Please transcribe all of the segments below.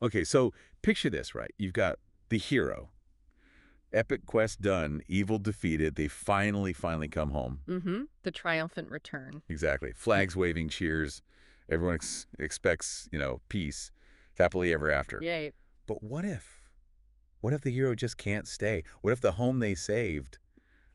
Okay, so picture this, right? You've got the hero, epic quest done, evil defeated, they finally come home. Mm-hmm. The triumphant return. Exactly. Flags waving, cheers. Everyone expects, peace, happily ever after. Yay. But what if? What if the hero just can't stay? What if the home they saved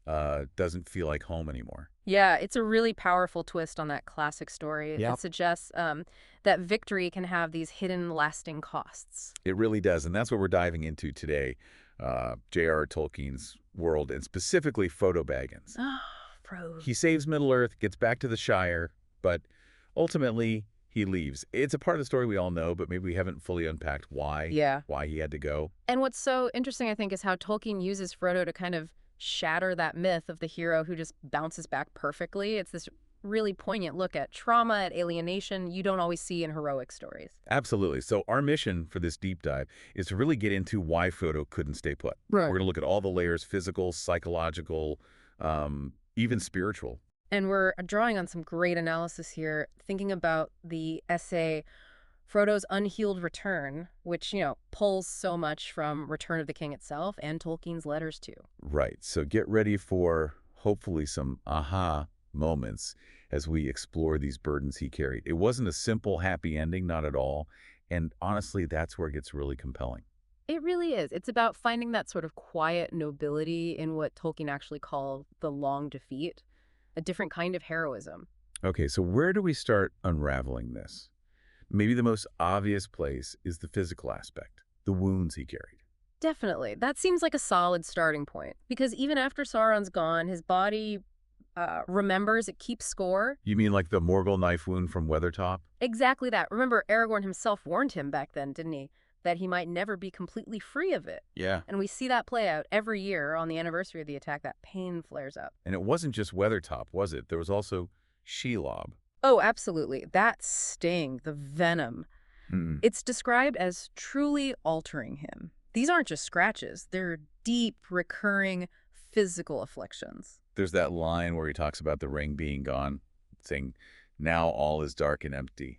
doesn't feel like home anymore? Yeah, it's a really powerful twist on that classic story. It Yep. suggests that victory can have these hidden, lasting costs. It really does, and that's what we're diving into today. J.R.R. Tolkien's world, and specifically Frodo Baggins. Ah, Frodo. He saves Middle-earth, gets back to the Shire, but ultimately he leaves. It's a part of the story we all know, but maybe we haven't fully unpacked Yeah. why he had to go. And what's so interesting, I think, is how Tolkien uses Frodo to kind of shatter that myth of the hero who just bounces back perfectly. It's this really poignant look at trauma, at alienation you don't always see in heroic stories. Absolutely. So our mission for this deep dive is to really get into why Frodo couldn't stay put. Right. We're going to look at all the layers, physical, psychological, even spiritual. And we're drawing on some great analysis here, thinking about the essay Frodo's Unhealed Return, which, pulls so much from Return of the King itself and Tolkien's letters too. Right. So get ready for hopefully some aha moments as we explore these burdens he carried. It wasn't a simple, happy ending, not at all. And honestly, that's where it gets really compelling. It really is. It's about finding that sort of quiet nobility in what Tolkien actually called the long defeat, a different kind of heroism. Okay, so where do we start unraveling this? Maybe the most obvious place is the physical aspect, the wounds he carried. Definitely. That seems like a solid starting point. Because even after Sauron's gone, his body remembers, it keeps score. You mean like the Morgul knife wound from Weathertop? Exactly that. Remember, Aragorn himself warned him back then, didn't he? That he might never be completely free of it. Yeah. And we see that play out every year on the anniversary of the attack. That pain flares up. And it wasn't just Weathertop, was it? There was also Shelob. Oh, absolutely. That sting, the venom. Mm. It's described as truly altering him. These aren't just scratches. They're deep, recurring physical afflictions. There's that line where he talks about the ring being gone, saying, now all is dark and empty.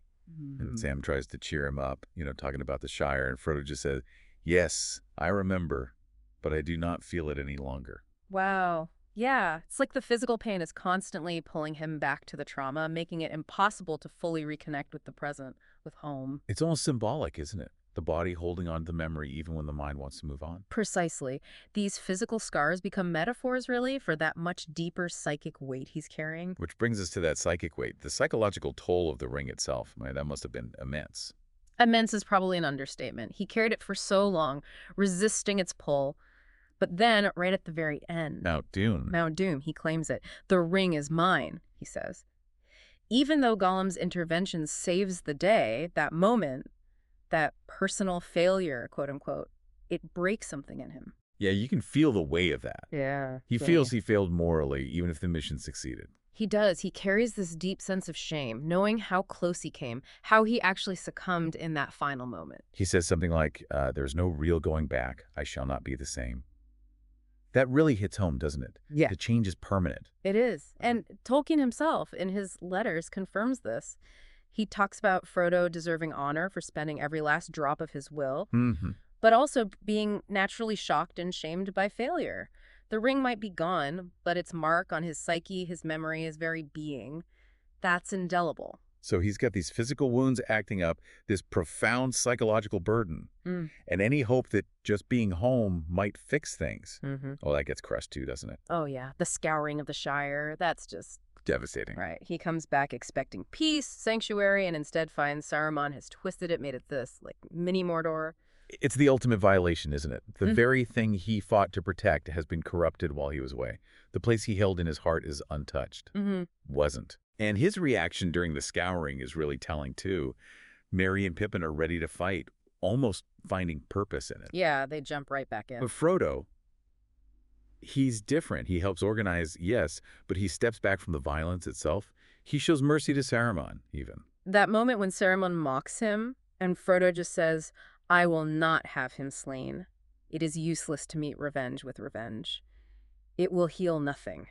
And Sam tries to cheer him up, talking about the Shire. And Frodo just says, yes, I remember, but I do not feel it any longer. Wow. Yeah, it's like the physical pain is constantly pulling him back to the trauma, making it impossible to fully reconnect with the present, with home. It's almost symbolic, isn't it? The body holding on to the memory even when the mind wants to move on. Precisely. These physical scars become metaphors, really, for that much deeper psychic weight he's carrying. Which brings us to that psychic weight, the psychological toll of the ring itself. Man, that must have been immense. Immense is probably an understatement. He carried it for so long, resisting its pull. But then, right at the very end, Mount Doom, he claims it. The ring is mine, he says. Even though Gollum's intervention saves the day, that moment, that personal failure, quote unquote, it breaks something in him. Yeah, you can feel the weight of that. Yeah. He feels he failed morally, even if the mission succeeded. He does. He carries this deep sense of shame, knowing how close he came, how he actually succumbed in that final moment. He says something like, there's no real going back. I shall not be the same. That really hits home, doesn't it? Yeah. The change is permanent. It is. And Tolkien himself, in his letters, confirms this. He talks about Frodo deserving honor for spending every last drop of his will, but also being naturally shocked and shamed by failure. The ring might be gone, but its mark on his psyche, his memory, his very being, that's indelible. So he's got these physical wounds acting up, this profound psychological burden, and any hope that just being home might fix things. Oh, that gets crushed too, doesn't it? Oh, yeah. The scouring of the Shire, that's just devastating. Right. He comes back expecting peace, sanctuary, and instead finds Saruman has twisted it, made it this, like, mini Mordor. It's the ultimate violation, isn't it? The very thing he fought to protect has been corrupted while he was away. The place he held in his heart is untouched. Wasn't. And his reaction during the scouring is really telling, too. Merry and Pippin are ready to fight, almost finding purpose in it. Yeah, they jump right back in. But Frodo, he's different. He helps organize, yes, but he steps back from the violence itself. He shows mercy to Saruman, even. That moment when Saruman mocks him, and Frodo just says, I will not have him slain. It is useless to meet revenge with revenge. It will heal nothing.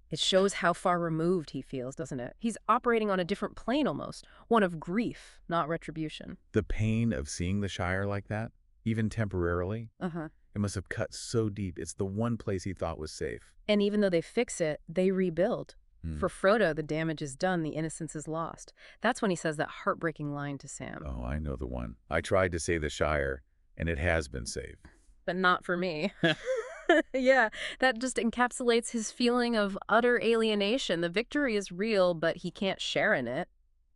It shows how far removed he feels, doesn't it? He's operating on a different plane almost, one of grief, not retribution. The pain of seeing the Shire like that, even temporarily, Uh-huh. it must have cut so deep. It's the one place he thought was safe. And even though they fix it, they rebuild. Hmm. For Frodo, the damage is done, the innocence is lost. That's when he says that heartbreaking line to Sam. Oh, I know the one. I tried to save the Shire, and it has been saved. But not for me. Yeah, that just encapsulates his feeling of utter alienation. The victory is real, but he can't share in it.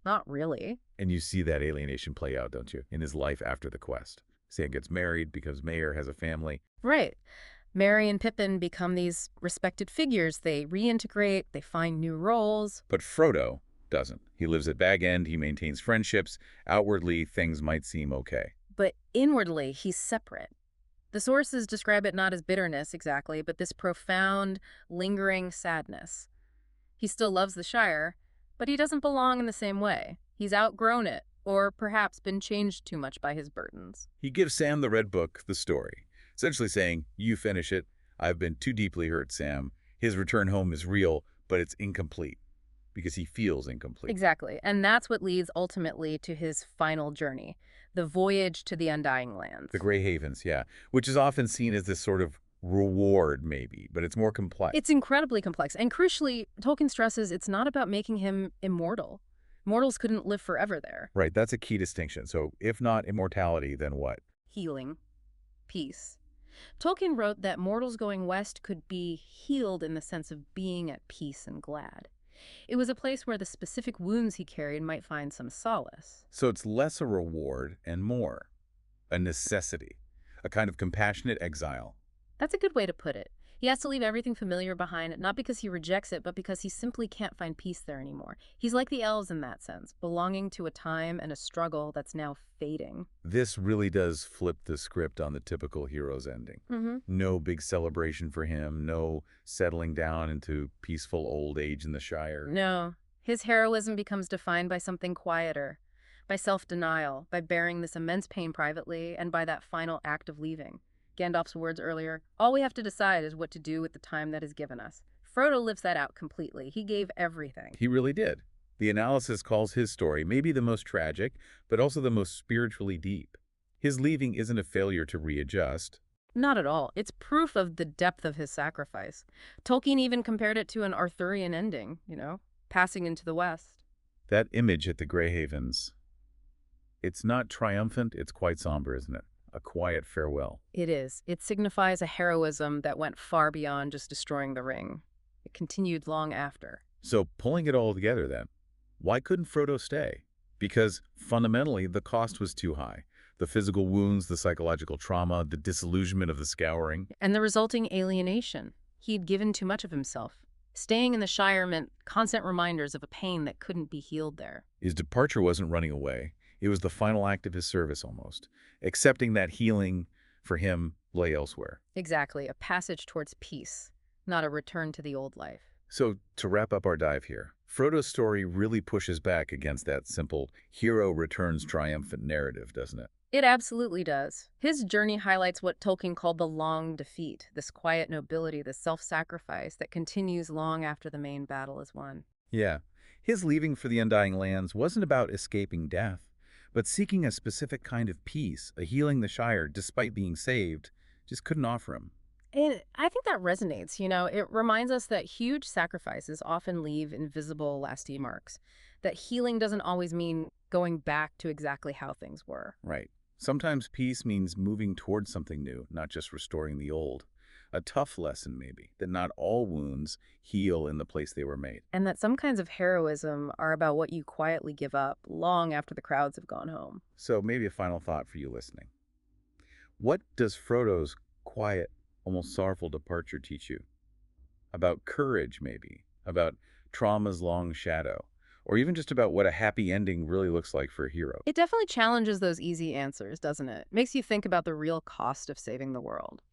Not really. And you see that alienation play out, don't you, in his life after the quest. Sam gets married because Mayer has a family. Right. Merry and Pippin become these respected figures. They reintegrate, they find new roles. But Frodo doesn't. He lives at Bag End, he maintains friendships. Outwardly, things might seem okay. But inwardly, he's separate. The sources describe it not as bitterness exactly, but this profound, lingering sadness. He still loves the Shire, but he doesn't belong in the same way. He's outgrown it, or perhaps been changed too much by his burdens. He gives Sam the Red Book, the story, essentially saying, you finish it. I've been too deeply hurt, Sam. His return home is real, but it's incomplete because he feels incomplete. Exactly, and that's what leads ultimately to his final journey, the voyage to the Undying Lands. The Grey Havens, yeah, which is often seen as this sort of reward, maybe, but it's more complex. It's incredibly complex, and crucially, Tolkien stresses it's not about making him immortal. Mortals couldn't live forever there. Right, that's a key distinction. So if not immortality, then what? Healing. Peace. Tolkien wrote that mortals going west could be healed in the sense of being at peace and glad. It was a place where the specific wounds he carried might find some solace. So it's less a reward and more a necessity, a kind of compassionate exile. That's a good way to put it. He has to leave everything familiar behind, not because he rejects it, but because he simply can't find peace there anymore. He's like the elves in that sense, belonging to a time and a struggle that's now fading. This really does flip the script on the typical hero's ending. No big celebration for him, no settling down into peaceful old age in the Shire. No. His heroism becomes defined by something quieter, by self-denial, by bearing this immense pain privately, and by that final act of leaving. Gandalf's words earlier, all we have to decide is what to do with the time that is given us. Frodo lives that out completely. He gave everything. He really did. The analysis calls his story maybe the most tragic, but also the most spiritually deep. His leaving isn't a failure to readjust. Not at all. It's proof of the depth of his sacrifice. Tolkien even compared it to an Arthurian ending, passing into the West. That image at the Grey Havens, it's not triumphant, it's quite somber, isn't it? A quiet farewell. It is. It signifies a heroism that went far beyond just destroying the ring. It continued long after. So pulling it all together then, why couldn't Frodo stay? Because fundamentally the cost was too high. The physical wounds, the psychological trauma, the disillusionment of the scouring. And the resulting alienation. He'd given too much of himself. Staying in the Shire meant constant reminders of a pain that couldn't be healed there. His departure wasn't running away. It was the final act of his service almost. Accepting that healing for him lay elsewhere. Exactly, a passage towards peace, not a return to the old life. So to wrap up our dive here, Frodo's story really pushes back against that simple hero returns triumphant narrative, doesn't it? It absolutely does. His journey highlights what Tolkien called the long defeat, this quiet nobility, this self-sacrifice that continues long after the main battle is won. Yeah. His leaving for the Undying Lands wasn't about escaping death, but seeking a specific kind of peace, a healing the Shire, despite being saved, just couldn't offer him. And I think that resonates, It reminds us that huge sacrifices often leave invisible, lasting marks. That healing doesn't always mean going back to exactly how things were. Right. Sometimes peace means moving towards something new, not just restoring the old. A tough lesson, maybe, that not all wounds heal in the place they were made. And that some kinds of heroism are about what you quietly give up long after the crowds have gone home. So maybe a final thought for you listening. What does Frodo's quiet, almost sorrowful departure teach you? About courage, maybe. About trauma's long shadow. Or even just about what a happy ending really looks like for a hero. It definitely challenges those easy answers, doesn't it? Makes you think about the real cost of saving the world.